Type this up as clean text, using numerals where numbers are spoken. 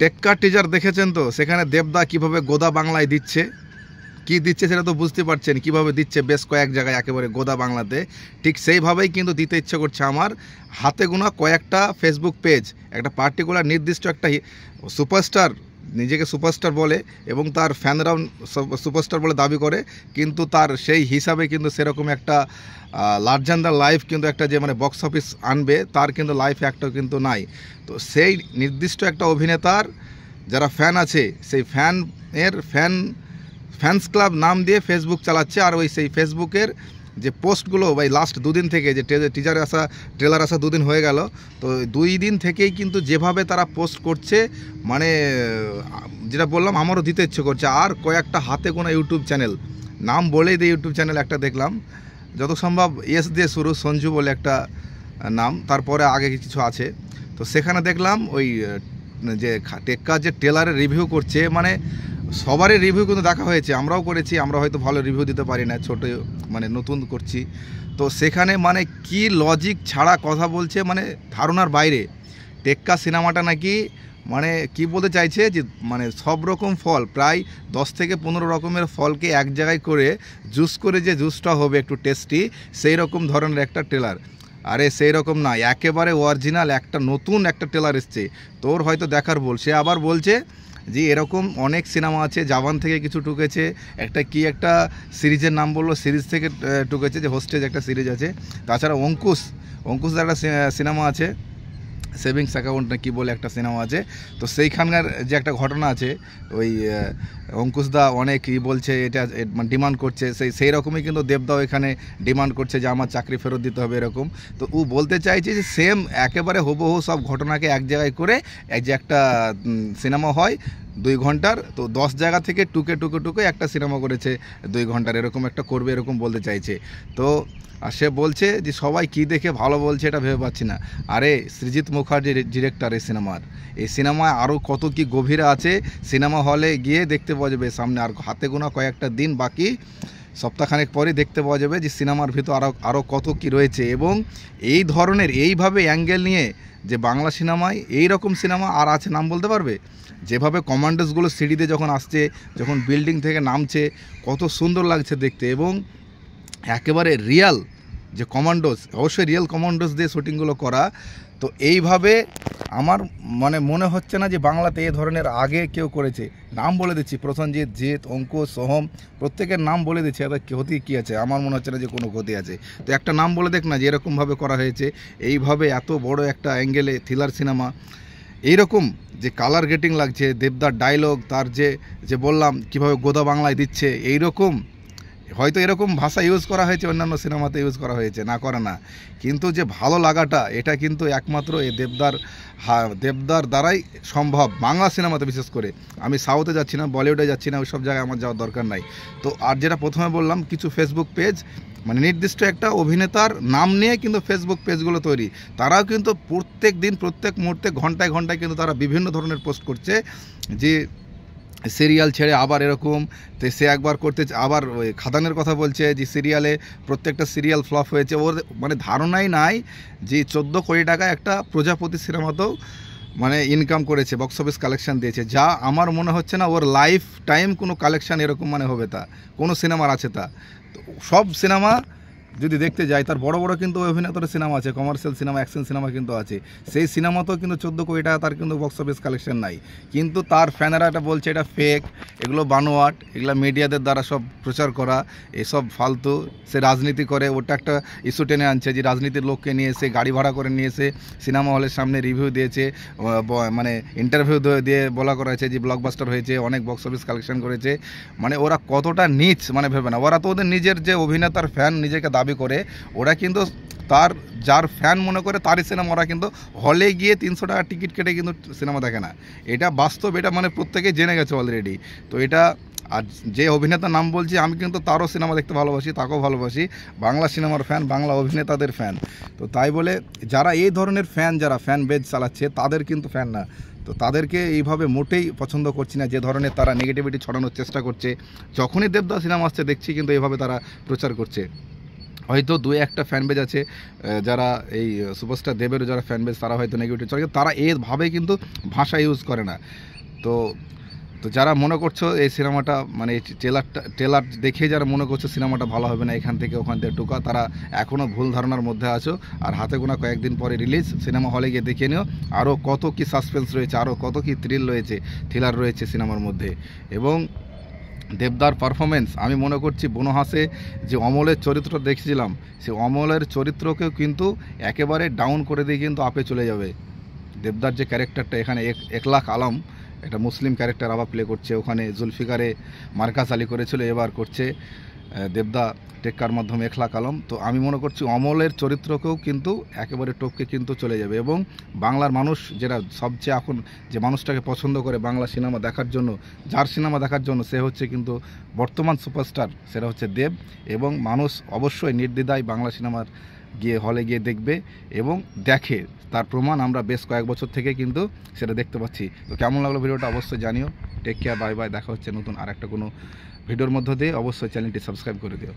টেক্কা টিজার দেখেছেন তো, সেখানে দেবদা কিভাবে গোদা বাংলায় দিচ্ছে, কি দিচ্ছে সেটা তো বুঝতে পারছেন, কিভাবে দিচ্ছে বেশ কয়েক জায়গায় একেবারে গোদা বাংলাতে। ঠিক সেইভাবেই কিন্তু দিতে ইচ্ছে করছে আমার। হাতে গোনা কয়েকটা ফেসবুক পেজ, একটা পার্টিকুলার নির্দিষ্ট একটা সুপারস্টার, নিজেকে সুপারস্টার বলে এবং তার ফ্যানরাও সুপারস্টার বলে দাবি করে, কিন্তু তার সেই হিসাবে কিন্তু সেরকম একটা লার্জার দ্য লাইফ কিন্তু একটা যে মানে বক্স অফিস আনবে তার কিন্তু লাইফ একটাও কিন্তু নাই। তো সেই নির্দিষ্ট একটা অভিনেতার যারা ফ্যান আছে সেই ফ্যান্স ক্লাব নাম দিয়ে ফেসবুক চালাচ্ছে। আর ওই সেই ফেসবুকের যে পোস্টগুলো ভাই লাস্ট দুদিন থেকে যে ট্রেলার আসা দুদিন হয়ে গেল, তো 2 দিন থেকেই কিন্তু যেভাবে তারা পোস্ট করছে, মানে যেটা বললাম আমারও দিতে ইচ্ছে করছে। আর কয়েকটা হাতে গোনা ইউটিউব চ্যানেল, নাম বলেই দিয়ে ইউটিউব চ্যানেল একটা দেখলাম, যত সম্ভব এস দিয়ে শুরু, সঞ্জু বলে একটা নাম, তারপরে আগে কিছু আছে। তো সেখানে দেখলাম ওই যে টেক্কা যে ট্রেলারের রিভিউ করছে, মানে সবারই রিভিউ কিন্তু দেখা হয়েছে, আমরাও করেছি, আমরা হয়তো ভালো রিভিউ দিতে পারি না, ছোটো মানে নতুন করছি। তো সেখানে মানে কি লজিক ছাড়া কথা বলছে, মানে ধারণার বাইরে। টেক্কা সিনেমাটা নাকি মানে কি বলতে চাইছে যে মানে সব রকম ফল, প্রায় 10 থেকে 15 রকমের ফলকে এক জায়গায় করে জুস করে যে জুসটা হবে একটু টেস্টি, সেই রকম ধরনের একটা ট্রেলার। আরে সেই রকম না, একেবারে অরিজিনাল একটা নতুন একটা ট্রেলার এসছে। তোর হয়তো দেখার বল, সে আবার বলছে যে এরকম অনেক সিনেমা আছে, জাবান থেকে কিছু টুকেছে, একটা সিরিজের নাম বললো, সিরিজ থেকে টুকেছে, যে হোস্টেজ একটা সিরিজ আছে। তাছাড়া অঙ্কুশ একটা সিনেমা আছে, সেভিংস অ্যাকাউন্ট না কি বলে একটা সিনেমা আছে। তো সেইখানকার যে একটা ঘটনা আছে, ওই অঙ্কুশদা অনেক বলছে, এটা মানে ডিমান্ড করছে, সেই রকমই কিন্তু দেবদাও এখানে ডিমান্ড করছে যে আমার চাকরি ফেরত দিতে হবে এরকম। তো ও বলতে চাইছে যে সেম একেবারে হুবহু সব ঘটনাকে এক জায়গায় করে যে একটা সিনেমা হয় 2 ঘন্টার, তো 10 জায়গা থেকে টুকে একটা সিনেমা করেছে 2 ঘন্টার, এরকম একটা করবে এরকম বলতে চাইছে। তো আর সে বলছে যে সবাই কি দেখে ভালো বলছে এটা ভেবে পাচ্ছি না। আরে সৃজিত মুখার্জি ডিরেক্টর এই সিনেমায় আরও কত কি গভীরে আছে, সিনেমা হলে গিয়ে দেখতে পাওয়া যাবে সামনে। আর হাতে গোনা কয়েকটা দিন বাকি, সপ্তাহখানেক পরেই দেখতে পাওয়া যাবে যে সিনেমার ভিতর আরও কত কি রয়েছে। এবং এই ধরনের এইভাবে অ্যাঙ্গেল নিয়ে যে বাংলা সিনেমায় এই রকম সিনেমা আর আছে, নাম বলতে পারবে? যেভাবে কমান্ডোসগুলো সিঁড়িতে যখন আসছে, যখন বিল্ডিং থেকে নামছে, কত সুন্দর লাগছে দেখতে। এবং একেবারে রিয়াল যে কমান্ডোস, অবশ্যই রিয়েল কমান্ডোস দিয়ে শ্যুটিংগুলো করা। তো এইভাবে আমার মানে মনে হচ্ছে না যে বাংলাতে এই ধরনের আগে কেউ করেছে। নাম বলে দিচ্ছি, প্রসেনজিৎ, জিৎ, অঙ্কুশ, সোহম, প্রত্যেকের নাম বলে দিচ্ছি। এবার ক্ষতি কী আছে? আমার মনে হচ্ছে না যে কোনো ক্ষতি আছে। তো একটা নাম বলে দেখ না যে এরকমভাবে করা হয়েছে, এইভাবে এত বড় একটা অ্যাঙ্গেলে থ্রিলার সিনেমা, এইরকম যে কালার গেটিং লাগছে, দেবদার ডায়লগ, তার যে বললাম কীভাবে গোদা বাংলায় দিচ্ছে, এইরকম হয়তো এরকম ভাষা ইউজ করা হয়েছে অন্যান্য সিনেমাতে, ইউজ করা হয়েছে, না করে না, কিন্তু যে ভালো লাগাটা এটা কিন্তু একমাত্র এই দেবদার দ্বারাই সম্ভব, বাংলা সিনেমাতে বিশেষ করে। আমি সাউথে যাচ্ছি না, বলিউডে যাচ্ছি না, ওই সব জায়গায় আমার যাওয়ার দরকার নাই। তো আর যেটা প্রথমে বললাম, কিছু ফেসবুক পেজ মানে নির্দিষ্ট একটা অভিনেতার নাম নিয়ে কিন্তু ফেসবুক পেজগুলো তৈরি, তারাও কিন্তু প্রত্যেক দিন প্রত্যেক মুহূর্তে ঘন্টায় ঘন্টায় কিন্তু তারা বিভিন্ন ধরনের পোস্ট করছে যে সিরিয়াল ছেড়ে আবার এরকম। তো সে একবার করতে আবার ওই খাদানের কথা বলছে যে সিরিয়ালে প্রত্যেকটা সিরিয়াল ফ্লপ হয়েছে। ওর মানে ধারণাই নাই যে 14 কোটি টাকা একটা প্রজাপতি সিনেমাতেও মানে ইনকাম করেছে, বক্স অফিস কালেকশান দিয়েছে, যা আমার মনে হচ্ছে না ওর লাইফ টাইম কোনো কালেকশান এরকম মানে হবে তা কোনো সিনেমার আছে তা। তো সব সিনেমা যদি দেখতে যাই, তার বড় বড় কিন্তু অভিনেতার সিনেমা আছে, কমার্শিয়াল সিনেমা, অ্যাকশন সিনেমা কিন্তু আছে, সেই সিনেমাতেও কিন্তু 14 কোটি টাকা তার কিন্তু বক্স অফিস কালেকশন নাই। কিন্তু তার ফ্যানেরা এটা বলছে এটা ফেক, এগুলো বানোয়াট, এগুলো মিডিয়াদের দ্বারা সব প্রচার করা, এসব ফালতু। সে রাজনীতি করে, ওটা একটা ইস্যু টেনে আনছে যে রাজনীতির লোককে নিয়ে এসে গাড়ি ভাড়া করে নিয়ে এসে সিনেমা হলের সামনে রিভিউ দিয়েছে, মানে ইন্টারভিউ দিয়ে বলা করা হয়েছে যে ব্লকবাস্টার হয়েছে, অনেক বক্স অফিস কালেকশন করেছে। মানে ওরা কতটা নিচ মানে ভেবে না, ওরা তো ওদের নিজের যে অভিনেতার ফ্যান নিজেকে দাবি করে, ওরা কিন্তু তার যার ফ্যান মনে করে তারই সিনেমা, ওরা কিন্তু হলে গিয়ে 300 টাকা টিকিট কেটে কিন্তু সিনেমা দেখে না। এটা বাস্তব, এটা মানে প্রত্যেকেই জেনে গেছে অলরেডি। তো এটা আর যে অভিনেতার নাম বলছি আমি কিন্তু তারও সিনেমা দেখতে ভালোবাসি, তাকেও ভালোবাসি, বাংলা সিনেমার ফ্যান, বাংলা অভিনেতাদের ফ্যান। তো তাই বলে যারা এই ধরনের ফ্যান, যারা ফ্যান বেজ চালাচ্ছে তাদের কিন্তু ফ্যান না। তো তাদেরকে এইভাবে মোটেই পছন্দ করছি না, যে ধরনের তারা নেগেটিভিটি ছড়ানোর চেষ্টা করছে। যখনই দেবদা সিনেমা আসছে দেখছি কিন্তু এইভাবে তারা প্রচার করছে। হয়তো 2-1টা ফ্যান বেজ আছে যারা এই সুপারস্টার দেবেরও যারা ফ্যান বেজ, তারা হয়তো নেগেটিভ চলে, তারা এইভাবে কিন্তু ভাষা ইউজ করে না। তো তো যারা মনে করছো এই সিনেমাটা মানে এই ট্রেলার দেখে যারা মনে করছো সিনেমাটা ভালো হবে না, এখান থেকে ওখান থেকে টোকা, তারা এখনও ভুল ধারণার মধ্যে আছো। আর হাতে গোনা কয়েকদিন পরে রিলিজ, সিনেমা হলে গিয়ে দেখে নিও আরও কত কি সাসপেন্স রয়েছে, আরও কত কি থ্রিলার রয়েছে সিনেমার মধ্যে। এবং দেবদার পারফরমেন্স আমি মনে করছি বনহাসে যে অমলের চরিত্র দেখেছিলাম, সেই অমলের চরিত্রকেও কিন্তু একেবারে ডাউন করে দিয়ে কিন্তু আপে চলে যাবে। দেবদার যে ক্যারেক্টারটা এখানে একলাখ আলম একটা মুসলিম ক্যারেক্টার আবার প্লে করছে, ওখানে জুলফিকারে মার্কাস আলী করেছিল, এবার করছে দেবদা টেক্কার মাধ্যমে একলাখ আলম। তো আমি মনে করছি অমলের চরিত্রকেও কিন্তু একেবারে টপকে কিন্তু চলে যাবে। এবং বাংলার মানুষ যেটা সবচেয়ে এখন যে মানুষটাকে পছন্দ করে বাংলা সিনেমা দেখার জন্য, যার সিনেমা দেখার জন্য, সে হচ্ছে কিন্তু বর্তমান সুপারস্টার, সেটা হচ্ছে দেব। এবং মানুষ অবশ্যই নির্দ্বিধায় বাংলা সিনেমার হলে গিয়ে দেখবে এবং দেখে, তার প্রমাণ আমরা বেশ কয়েক বছর থেকে কিন্তু সেটা দেখতে পাচ্ছি। তো কেমন লাগলো ভিডিওটা অবশ্যই জানিও। টেক কেয়ার, বাই বাই, দেখা হচ্ছে নতুন আর একটা কোনো ভিডিওর মধ্য দিয়ে। অবশ্যই চ্যানেলটি সাবস্ক্রাইব করে দিও।